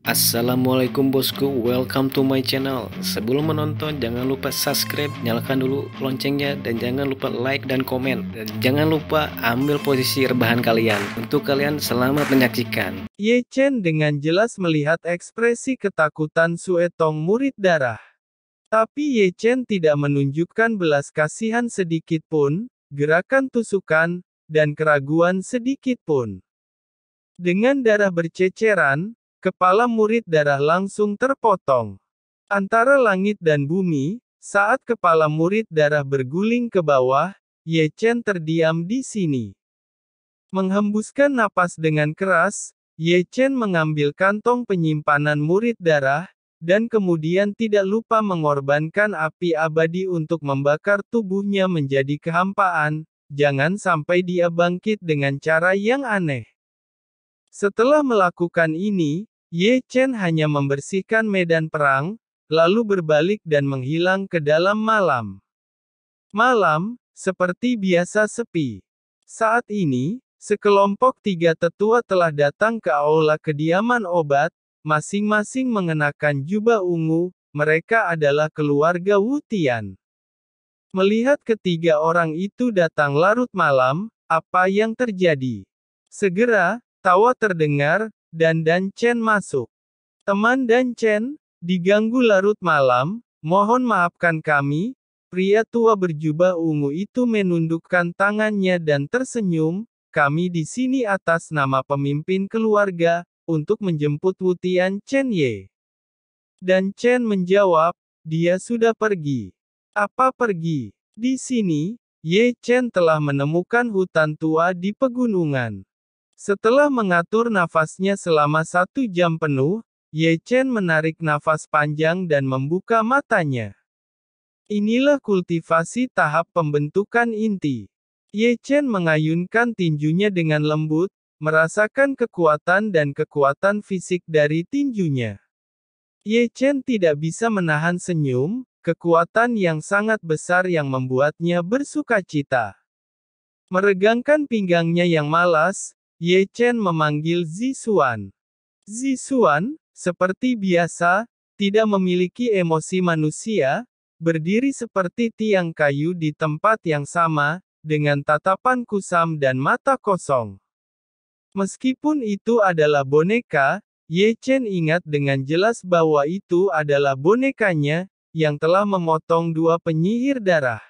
Assalamualaikum bosku, welcome to my channel. Sebelum menonton jangan lupa subscribe, nyalakan dulu loncengnya, dan jangan lupa like dan komen. Dan jangan lupa ambil posisi rebahan kalian. Untuk kalian selamat menyaksikan. Ye Chen dengan jelas melihat ekspresi ketakutan Sue Tong murid darah. Tapi Ye Chen tidak menunjukkan belas kasihan sedikit pun, gerakan tusukan, dan keraguan sedikit pun. Dengan darah berceceran, kepala murid darah langsung terpotong. Antara langit dan bumi, saat kepala murid darah berguling ke bawah, Ye Chen terdiam di sini. Menghembuskan napas dengan keras, Ye Chen mengambil kantong penyimpanan murid darah, dan kemudian tidak lupa mengorbankan api abadi untuk membakar tubuhnya menjadi kehampaan, jangan sampai dia bangkit dengan cara yang aneh. Setelah melakukan ini, Ye Chen hanya membersihkan medan perang, lalu berbalik dan menghilang ke dalam malam. Malam, seperti biasa sepi. Saat ini, sekelompok tiga tetua telah datang ke aula kediaman obat, masing-masing mengenakan jubah ungu, mereka adalah keluarga Wu Tian. Melihat ketiga orang itu datang larut malam, apa yang terjadi? Segera, tawa terdengar, dan Dan Chen masuk. Teman Dan Chen, diganggu larut malam, mohon maafkan kami. Pria tua berjubah ungu itu menundukkan tangannya dan tersenyum, kami di sini atas nama pemimpin keluarga, untuk menjemput Wu Tian Chen Ye. Dan Chen menjawab, dia sudah pergi. Apa pergi? Di sini, Ye Chen telah menemukan hutan tua di pegunungan. Setelah mengatur nafasnya selama 1 jam penuh, Ye Chen menarik nafas panjang dan membuka matanya. Inilah kultivasi tahap pembentukan inti. Ye Chen mengayunkan tinjunya dengan lembut, merasakan kekuatan dan kekuatan fisik dari tinjunya. Ye Chen tidak bisa menahan senyum, kekuatan yang sangat besar yang membuatnya bersukacita. Meregangkan pinggangnya yang malas, Ye Chen memanggil Zixuan. Zixuan, seperti biasa, tidak memiliki emosi manusia, berdiri seperti tiang kayu di tempat yang sama, dengan tatapan kusam dan mata kosong. Meskipun itu adalah boneka, Ye Chen ingat dengan jelas bahwa itu adalah bonekanya, yang telah memotong 2 penyihir darah.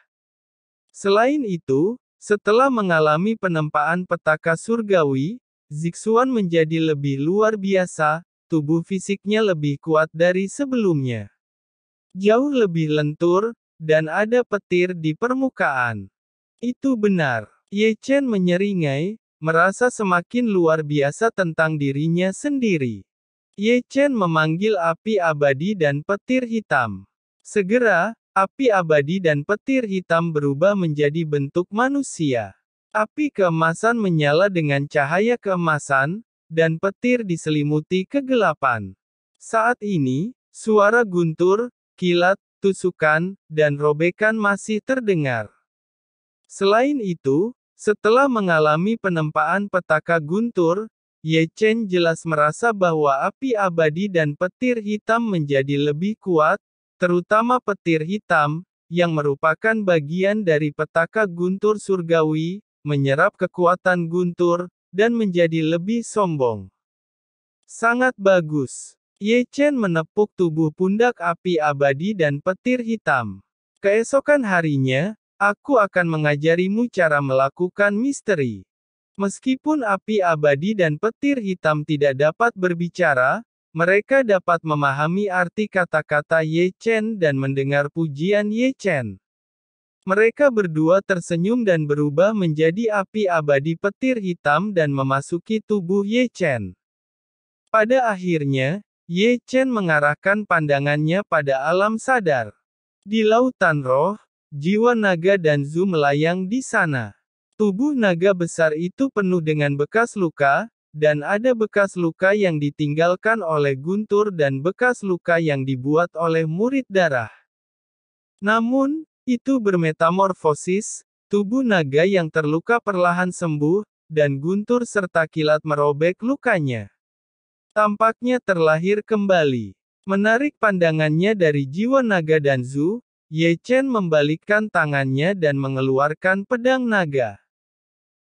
Selain itu, setelah mengalami penempaan petaka surgawi, Zixuan menjadi lebih luar biasa, tubuh fisiknya lebih kuat dari sebelumnya. Jauh lebih lentur, dan ada petir di permukaan. Itu benar. Ye Chen menyeringai, merasa semakin luar biasa tentang dirinya sendiri. Ye Chen memanggil api abadi dan petir hitam. Segera, api abadi dan petir hitam berubah menjadi bentuk manusia. Api keemasan menyala dengan cahaya keemasan, dan petir diselimuti kegelapan. Saat ini, suara guntur, kilat, tusukan, dan robekan masih terdengar. Selain itu, setelah mengalami penempaan petaka guntur, Ye Chen jelas merasa bahwa api abadi dan petir hitam menjadi lebih kuat, terutama petir hitam, yang merupakan bagian dari petaka guntur surgawi, menyerap kekuatan guntur, dan menjadi lebih sombong. Sangat bagus. Ye Chen menepuk tubuh pundak api abadi dan petir hitam. Keesokan harinya, aku akan mengajarimu cara melakukan misteri. Meskipun api abadi dan petir hitam tidak dapat berbicara, mereka dapat memahami arti kata-kata Ye Chen dan mendengar pujian Ye Chen. Mereka berdua tersenyum dan berubah menjadi api abadi petir hitam dan memasuki tubuh Ye Chen. Pada akhirnya, Ye Chen mengarahkan pandangannya pada alam sadar. Di lautan roh, jiwa naga dan Zu melayang di sana. Tubuh naga besar itu penuh dengan bekas luka, dan ada bekas luka yang ditinggalkan oleh guntur dan bekas luka yang dibuat oleh murid darah. Namun, itu bermetamorfosis, tubuh naga yang terluka perlahan sembuh, dan guntur serta kilat merobek lukanya. Tampaknya terlahir kembali. Menarik pandangannya dari jiwa naga dan Zhu, Ye Chen membalikkan tangannya dan mengeluarkan pedang naga.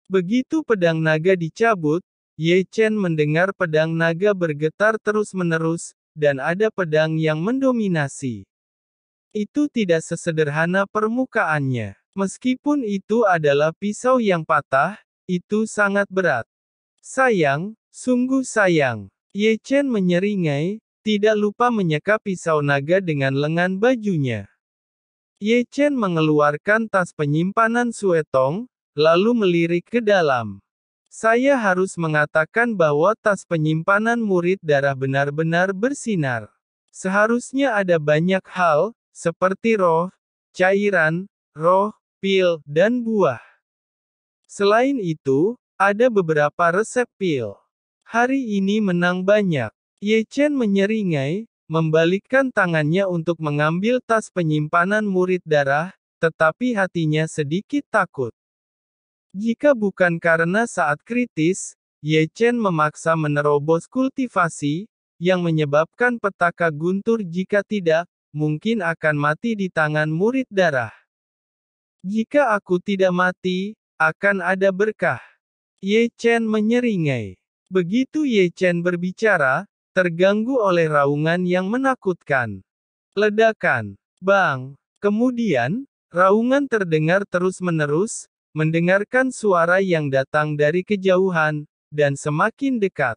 Begitu pedang naga dicabut, Ye Chen mendengar pedang naga bergetar terus-menerus, dan ada pedang yang mendominasi. Itu tidak sesederhana permukaannya. Meskipun itu adalah pisau yang patah, itu sangat berat. Sayang, sungguh sayang. Ye Chen menyeringai, tidak lupa menyeka pisau naga dengan lengan bajunya. Ye Chen mengeluarkan tas penyimpanan suetong, lalu melirik ke dalam. Saya harus mengatakan bahwa tas penyimpanan murid darah benar-benar bersinar. Seharusnya ada banyak hal, seperti roh, cairan, roh, pil, dan buah. Selain itu, ada beberapa resep pil. Hari ini menang banyak. Ye Chen menyeringai, membalikkan tangannya untuk mengambil tas penyimpanan murid darah, tetapi hatinya sedikit takut. Jika bukan karena saat kritis, Ye Chen memaksa menerobos kultivasi, yang menyebabkan petaka guntur jika tidak, mungkin akan mati di tangan murid darah. Jika aku tidak mati, akan ada berkah. Ye Chen menyeringai. Begitu Ye Chen berbicara, terganggu oleh raungan yang menakutkan. Ledakan. Bang. Kemudian, raungan terdengar terus-menerus, mendengarkan suara yang datang dari kejauhan, dan semakin dekat.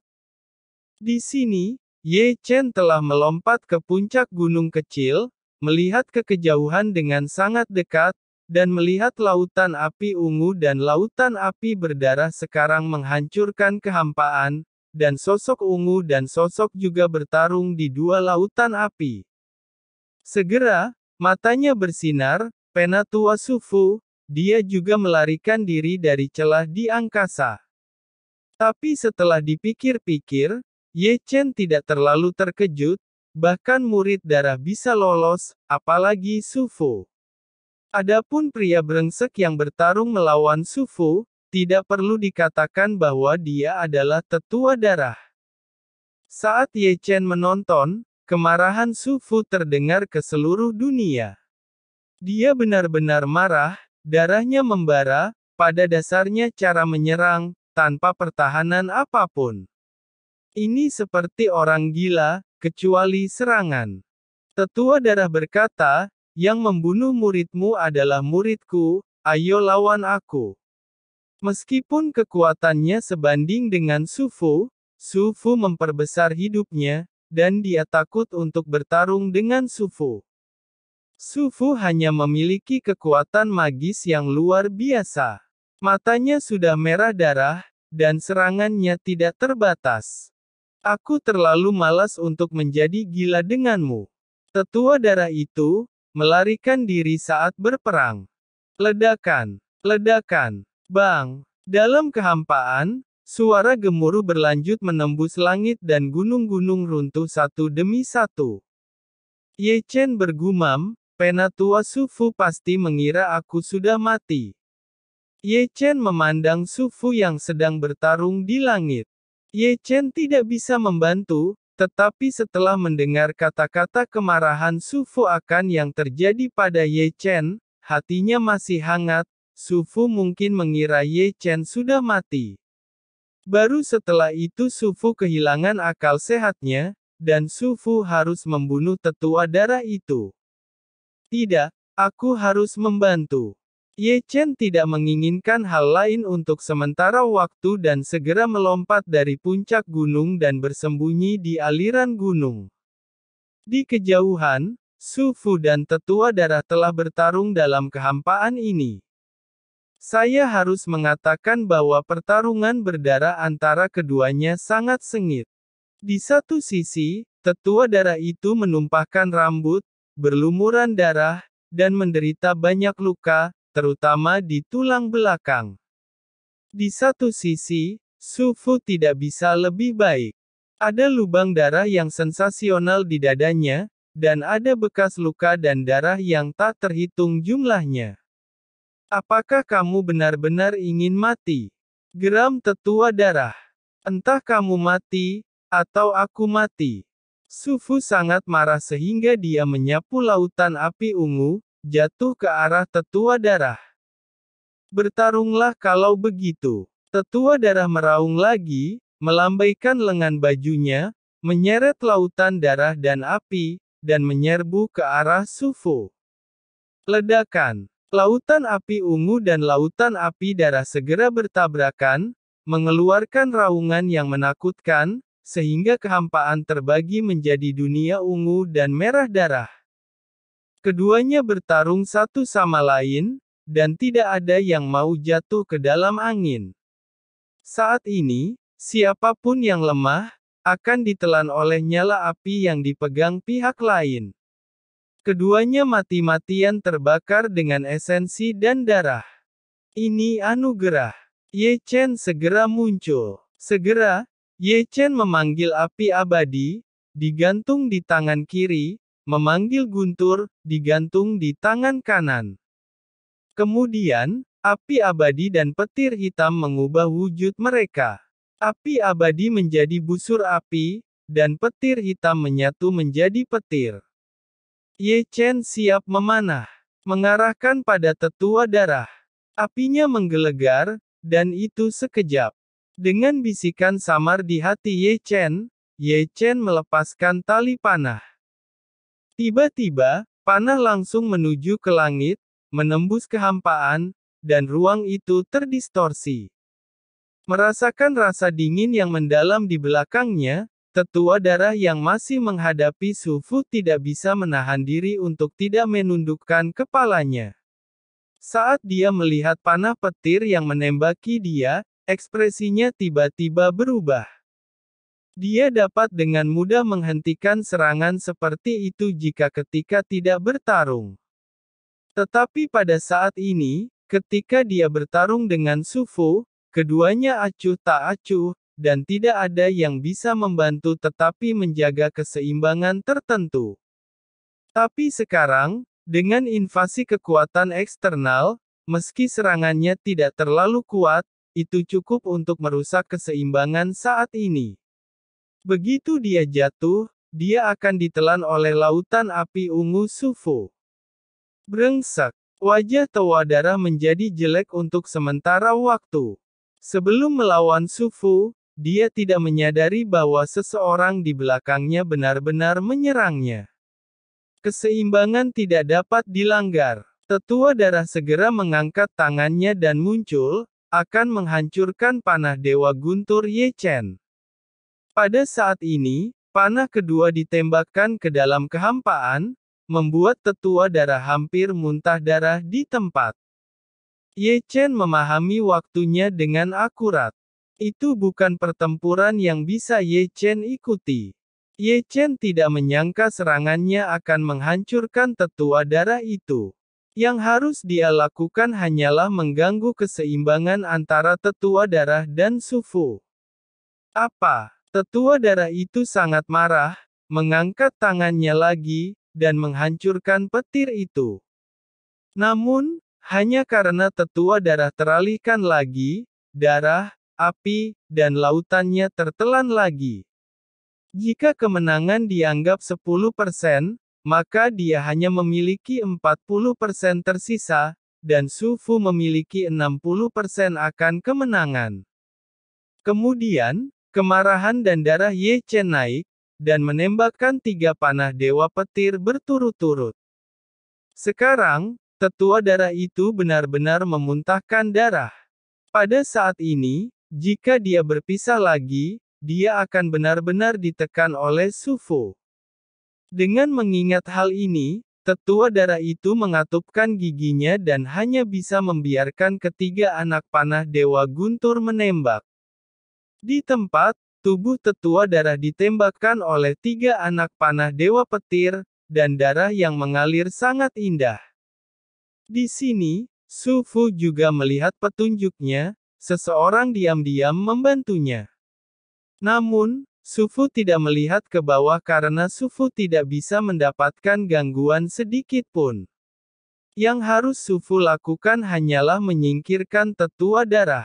Di sini, Ye Chen telah melompat ke puncak gunung kecil, melihat ke kejauhan dengan sangat dekat, dan melihat lautan api ungu dan lautan api berdarah sekarang menghancurkan kehampaan, dan sosok ungu dan sosok juga bertarung di dua lautan api. Segera, matanya bersinar, Penatua Sufu, dia juga melarikan diri dari celah di angkasa. Tapi setelah dipikir-pikir, Ye Chen tidak terlalu terkejut, bahkan murid darah bisa lolos, apalagi Sufu. Adapun pria brengsek yang bertarung melawan Sufu, tidak perlu dikatakan bahwa dia adalah tetua darah. Saat Ye Chen menonton, kemarahan Sufu terdengar ke seluruh dunia. Dia benar-benar marah, darahnya membara, pada dasarnya cara menyerang, tanpa pertahanan apapun. Ini seperti orang gila, kecuali serangan. Tetua darah berkata, yang membunuh muridmu adalah muridku, ayo lawan aku. Meskipun kekuatannya sebanding dengan Sufu, Sufu memperbesar hidupnya, dan dia takut untuk bertarung dengan Sufu. Sufu hanya memiliki kekuatan magis yang luar biasa. Matanya sudah merah darah, dan serangannya tidak terbatas. Aku terlalu malas untuk menjadi gila denganmu. Tetua darah itu, melarikan diri saat berperang. Ledakan. Ledakan. Bang. Dalam kehampaan, suara gemuruh berlanjut menembus langit dan gunung-gunung runtuh satu demi satu. Ye Chen bergumam, Penatua Sufu pasti mengira aku sudah mati. Ye Chen memandang Sufu yang sedang bertarung di langit. Ye Chen tidak bisa membantu, tetapi setelah mendengar kata-kata kemarahan Sufu akan yang terjadi pada Ye Chen, hatinya masih hangat. Sufu mungkin mengira Ye Chen sudah mati. Baru setelah itu Sufu kehilangan akal sehatnya, dan Sufu harus membunuh tetua darah itu. Tidak, aku harus membantu. Ye Chen tidak menginginkan hal lain untuk sementara waktu dan segera melompat dari puncak gunung dan bersembunyi di aliran gunung. Di kejauhan, Sufu dan tetua darah telah bertarung dalam kehampaan ini. Saya harus mengatakan bahwa pertarungan berdarah antara keduanya sangat sengit. Di satu sisi, tetua darah itu menumpahkan rambut, berlumuran darah, dan menderita banyak luka, terutama di tulang belakang. Di satu sisi, Sufu tidak bisa lebih baik. Ada lubang darah yang sensasional di dadanya, dan ada bekas luka dan darah yang tak terhitung jumlahnya. Apakah kamu benar-benar ingin mati? Geram tetua darah. Entah kamu mati, atau aku mati. Sufu sangat marah sehingga dia menyapu lautan api ungu, jatuh ke arah tetua darah. Bertarunglah kalau begitu. Tetua darah meraung lagi, melambaikan lengan bajunya, menyeret lautan darah dan api, dan menyerbu ke arah Sufu. Ledakan. Lautan api ungu dan lautan api darah segera bertabrakan, mengeluarkan raungan yang menakutkan, sehingga kehampaan terbagi menjadi dunia ungu dan merah darah. Keduanya bertarung satu sama lain, dan tidak ada yang mau jatuh ke dalam angin. Saat ini, siapapun yang lemah, akan ditelan oleh nyala api yang dipegang pihak lain. Keduanya mati-matian terbakar dengan esensi dan darah. Ini anugerah. Ye Chen segera muncul. Segera, Ye Chen memanggil api abadi, digantung di tangan kiri, memanggil guntur, digantung di tangan kanan. Kemudian, api abadi dan petir hitam mengubah wujud mereka. Api abadi menjadi busur api, dan petir hitam menyatu menjadi petir. Ye Chen siap memanah, mengarahkan pada tetua darah. Apinya menggelegar, dan itu sekejap. Dengan bisikan samar di hati Ye Chen melepaskan tali panah. Tiba-tiba, panah langsung menuju ke langit, menembus kehampaan, dan ruang itu terdistorsi. Merasakan rasa dingin yang mendalam di belakangnya, tetua darah yang masih menghadapi Sufu tidak bisa menahan diri untuk tidak menundukkan kepalanya. Saat dia melihat panah petir yang menembaki dia, ekspresinya tiba-tiba berubah. Dia dapat dengan mudah menghentikan serangan seperti itu jika ketika tidak bertarung. Tetapi pada saat ini, ketika dia bertarung dengan Sufu, keduanya acuh tak acuh, dan tidak ada yang bisa membantu tetapi menjaga keseimbangan tertentu. Tapi sekarang, dengan invasi kekuatan eksternal, meski serangannya tidak terlalu kuat, itu cukup untuk merusak keseimbangan saat ini. Begitu dia jatuh, dia akan ditelan oleh lautan api ungu Sufu. Brengsek. Wajah tetua darah menjadi jelek untuk sementara waktu. Sebelum melawan Sufu, dia tidak menyadari bahwa seseorang di belakangnya benar-benar menyerangnya. Keseimbangan tidak dapat dilanggar. Tetua darah segera mengangkat tangannya dan muncul, akan menghancurkan panah Dewa Guntur Ye Chen. Pada saat ini, panah kedua ditembakkan ke dalam kehampaan, membuat tetua darah hampir muntah darah di tempat. Ye Chen memahami waktunya dengan akurat. Itu bukan pertempuran yang bisa Ye Chen ikuti. Ye Chen tidak menyangka serangannya akan menghancurkan tetua darah itu. Yang harus dia lakukan hanyalah mengganggu keseimbangan antara tetua darah dan Sufu. Apa? Tetua darah itu sangat marah, mengangkat tangannya lagi, dan menghancurkan petir itu. Namun, hanya karena tetua darah teralihkan lagi, darah, api, dan lautannya tertelan lagi. Jika kemenangan dianggap 10%, maka dia hanya memiliki 40% tersisa, dan Sufu memiliki 60% akan kemenangan. Kemudian, kemarahan dan darah Ye Chen naik, dan menembakkan 3 panah dewa petir berturut-turut. Sekarang, tetua darah itu benar-benar memuntahkan darah. Pada saat ini, jika dia berpisah lagi, dia akan benar-benar ditekan oleh Sufu. Dengan mengingat hal ini, tetua darah itu mengatupkan giginya dan hanya bisa membiarkan ketiga anak panah Dewa Guntur menembak. Di tempat, tubuh tetua darah ditembakkan oleh 3 anak panah Dewa Petir, dan darah yang mengalir sangat indah. Di sini, Sufu juga melihat petunjuknya, seseorang diam-diam membantunya. Namun, Sufu tidak melihat ke bawah karena Sufu tidak bisa mendapatkan gangguan sedikit pun. Yang harus Sufu lakukan hanyalah menyingkirkan tetua darah.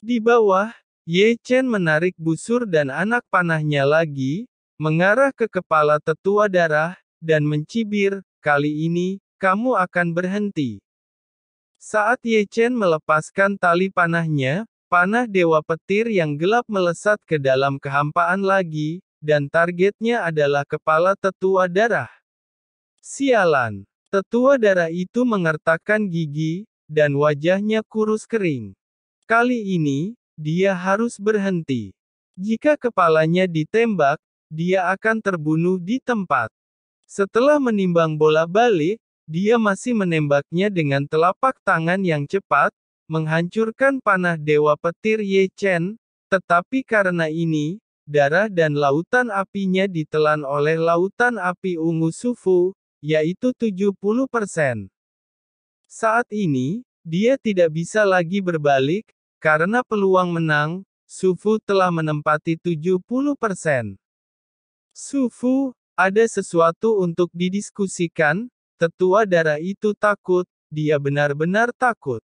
Di bawah, Ye Chen menarik busur dan anak panahnya lagi, mengarah ke kepala tetua darah, dan mencibir, "Kali ini, kamu akan berhenti." Saat Ye Chen melepaskan tali panahnya, panah Dewa Petir yang gelap melesat ke dalam kehampaan lagi, dan targetnya adalah kepala tetua darah. Sialan! Tetua darah itu mengertakkan gigi, dan wajahnya kurus kering. Kali ini, dia harus berhenti. Jika kepalanya ditembak, dia akan terbunuh di tempat. Setelah menimbang bola balik, dia masih menembaknya dengan telapak tangan yang cepat, menghancurkan panah Dewa Petir Ye Chen, tetapi karena ini, darah dan lautan apinya ditelan oleh lautan api ungu Sufu, yaitu 70%. Saat ini, dia tidak bisa lagi berbalik, karena peluang menang, Sufu telah menempati 70%. Sufu, ada sesuatu untuk didiskusikan. Tetua darah itu takut, dia benar-benar takut.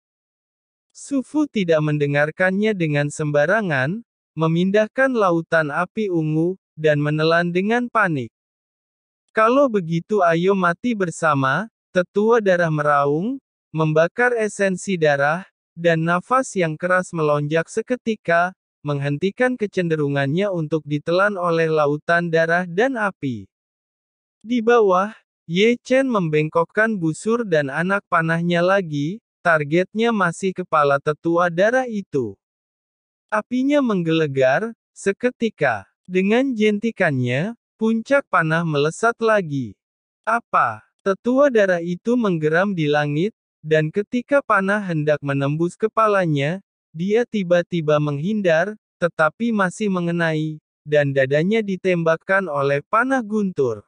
Sufu tidak mendengarkannya dengan sembarangan, memindahkan lautan api ungu, dan menelan dengan panik. "Kalau begitu ayo mati bersama," tetua darah meraung, membakar esensi darah, dan nafas yang keras melonjak seketika, menghentikan kecenderungannya untuk ditelan oleh lautan darah dan api. Di bawah, Ye Chen membengkokkan busur dan anak panahnya lagi, targetnya masih kepala tetua darah itu. Apinya menggelegar, seketika. Dengan jentikannya, puncak panah melesat lagi. Apa? Tetua darah itu menggeram di langit, dan ketika panah hendak menembus kepalanya, dia tiba-tiba menghindar, tetapi masih mengenai, dan dadanya ditembakkan oleh panah guntur.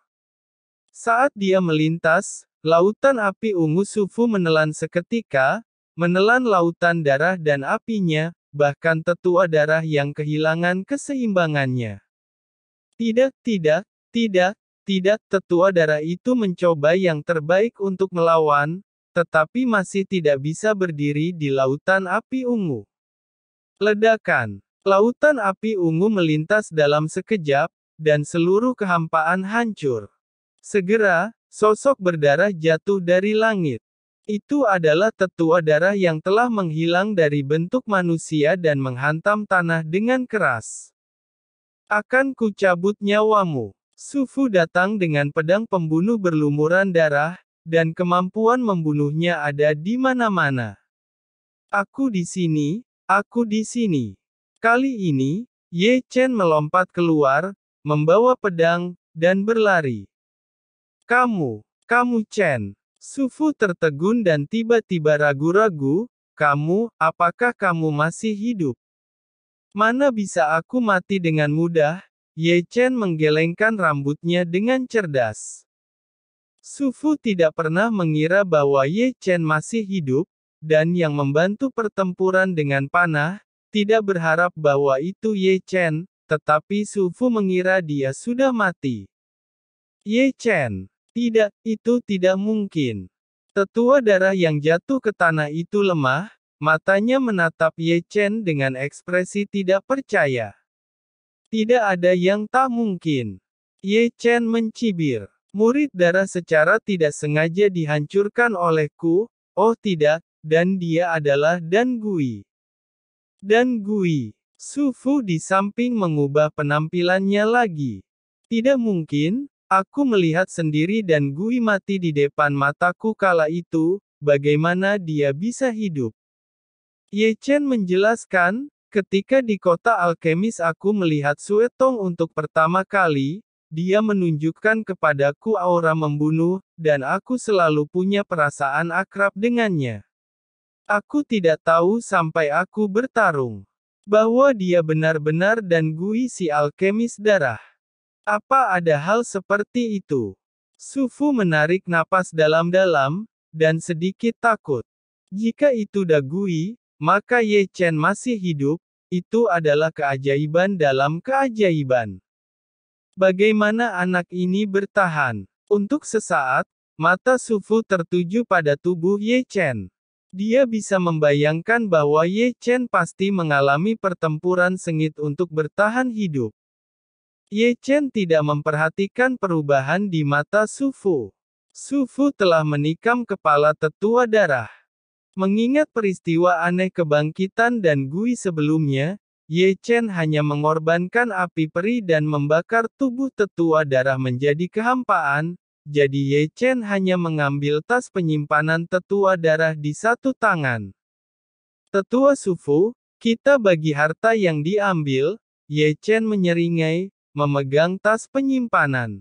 Saat dia melintas, lautan api ungu Sufu menelan seketika, menelan lautan darah dan apinya, bahkan tetua darah yang kehilangan keseimbangannya. Tidak, tetua darah itu mencoba yang terbaik untuk melawan, tetapi masih tidak bisa berdiri di lautan api ungu. Ledakan. Lautan api ungu melintas dalam sekejap, dan seluruh kehampaan hancur. Segera, sosok berdarah jatuh dari langit. Itu adalah tetua darah yang telah menghilang dari bentuk manusia dan menghantam tanah dengan keras. "Akan kucabut nyawamu." Sufu datang dengan pedang pembunuh berlumuran darah, dan kemampuan membunuhnya ada di mana-mana. "Aku di sini, aku di sini." Kali ini, Ye Chen melompat keluar, membawa pedang, dan berlari. Kamu Chen." Sufu tertegun dan tiba-tiba ragu-ragu, apakah kamu masih hidup? "Mana bisa aku mati dengan mudah?" Ye Chen menggelengkan rambutnya dengan cerdas. Sufu tidak pernah mengira bahwa Ye Chen masih hidup, dan yang membantu pertempuran dengan panah, tidak berharap bahwa itu Ye Chen, tetapi Sufu mengira dia sudah mati. "Ye Chen, tidak, itu tidak mungkin." Tetua darah yang jatuh ke tanah itu lemah, matanya menatap Ye Chen dengan ekspresi tidak percaya. "Tidak ada yang tak mungkin." Ye Chen mencibir. "Murid darah secara tidak sengaja dihancurkan olehku, oh tidak, dan dia adalah Dan Gui." Dan Gui. Sufu di samping mengubah penampilannya lagi. "Tidak mungkin, aku melihat sendiri Dan Gui mati di depan mataku kala itu, bagaimana dia bisa hidup?" Ye Chen menjelaskan, "Ketika di kota alkemis aku melihat Suetong untuk pertama kali, dia menunjukkan kepadaku aura membunuh, dan aku selalu punya perasaan akrab dengannya. Aku tidak tahu sampai aku bertarung, bahwa dia benar-benar Dan Gui si alkemis darah. Apa ada hal seperti itu?" Sufu menarik napas dalam-dalam, dan sedikit takut. Jika itu Da Gui, maka Ye Chen masih hidup, itu adalah keajaiban dalam keajaiban. Bagaimana anak ini bertahan? Untuk sesaat, mata Sufu tertuju pada tubuh Ye Chen. Dia bisa membayangkan bahwa Ye Chen pasti mengalami pertempuran sengit untuk bertahan hidup. Ye Chen tidak memperhatikan perubahan di mata Su Fu. Su Fu telah menikam kepala tetua darah. Mengingat peristiwa aneh kebangkitan dan Gui sebelumnya, Ye Chen hanya mengorbankan api peri dan membakar tubuh tetua darah menjadi kehampaan, jadi Ye Chen hanya mengambil tas penyimpanan tetua darah di satu tangan. Tetua Su Fu, kita bagi harta yang diambil, Ye Chen menyeringai, memegang tas penyimpanan.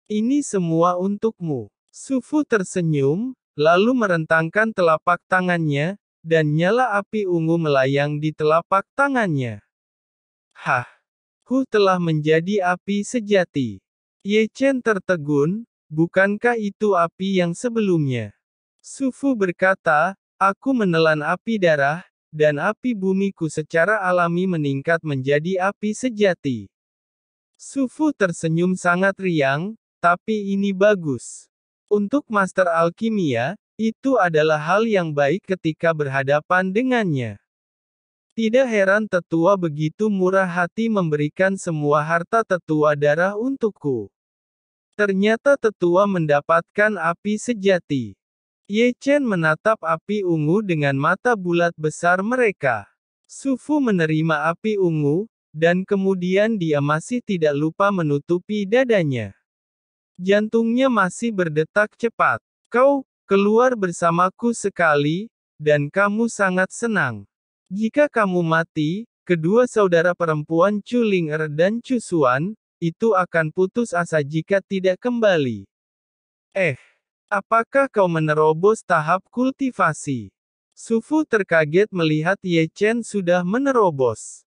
Ini semua untukmu. Su Fu tersenyum, lalu merentangkan telapak tangannya, dan nyala api ungu melayang di telapak tangannya. Hah! Hu telah menjadi api sejati. Ye Chen tertegun, bukankah itu api yang sebelumnya? Su Fu berkata, aku menelan api darah, dan api bumiku secara alami meningkat menjadi api sejati. Su Fu tersenyum sangat riang, tapi ini bagus. Untuk Master Alkimia, itu adalah hal yang baik ketika berhadapan dengannya. Tidak heran tetua begitu murah hati memberikan semua harta tetua darah untukku. Ternyata tetua mendapatkan api sejati. Ye Chen menatap api ungu dengan mata bulat besar mereka. Su Fu menerima api ungu, dan kemudian dia masih tidak lupa menutupi dadanya. Jantungnya masih berdetak cepat. Kau keluar bersamaku sekali, dan kamu sangat senang. Jika kamu mati, kedua saudara perempuan Chu Ling dan Chu Xuan, itu akan putus asa jika tidak kembali. Apakah kau menerobos tahap kultivasi? Su Fu terkaget melihat Ye Chen sudah menerobos.